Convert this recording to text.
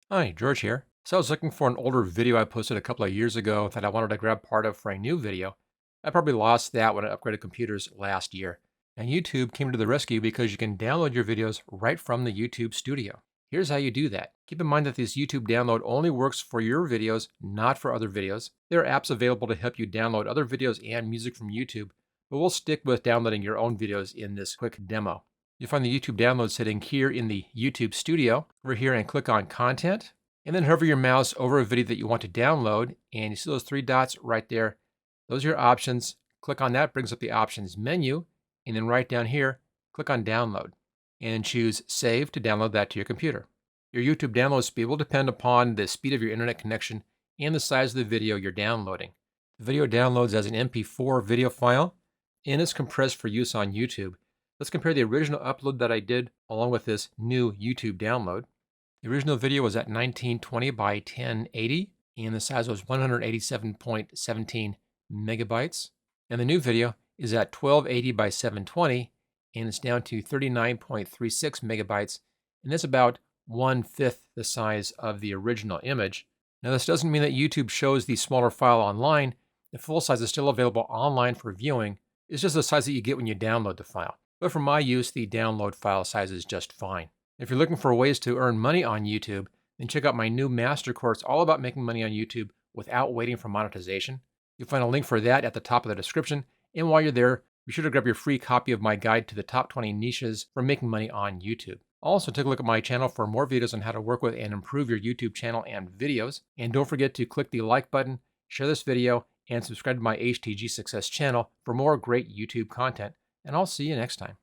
Hi, George here. So I was looking for an older video I posted a couple of years ago that I wanted to grab part of for a new video. I probably lost that when I upgraded computers last year. And YouTube came to the rescue because you can download your videos right from the YouTube studio. Here's how you do that. Keep in mind that this YouTube download only works for your videos, not for other videos. There are apps available to help you download other videos and music from YouTube, but we'll stick with downloading your own videos in this quick demo. You'll find the YouTube download setting here in the YouTube studio. Over here and click on Content, and then hover your mouse over a video that you want to download, and you see those three dots right there. Those are your options. Click on that, brings up the options menu, and then right down here, click on Download, and choose Save to download that to your computer. Your YouTube download speed will depend upon the speed of your internet connection and the size of the video you're downloading. The video downloads as an MP4 video file, and is compressed for use on YouTube. Let's compare the original upload that I did along with this new YouTube download. The original video was at 1920 by 1080, and the size was 187.17 megabytes. And the new video is at 1280 by 720, and it's down to 39.36 megabytes, and that's about 1/5 the size of the original image. Now, this doesn't mean that YouTube shows the smaller file online. The full size is still available online for viewing. It's just the size that you get when you download the file. But for my use, the download file size is just fine. If you're looking for ways to earn money on YouTube, then check out my new master course all about making money on YouTube without waiting for monetization. You'll find a link for that at the top of the description. And while you're there, be sure to grab your free copy of my guide to the top 20 niches for making money on YouTube. Also, take a look at my channel for more videos on how to work with and improve your YouTube channel and videos. And don't forget to click the like button, share this video, and subscribe to my HTG Success channel for more great YouTube content. And I'll see you next time.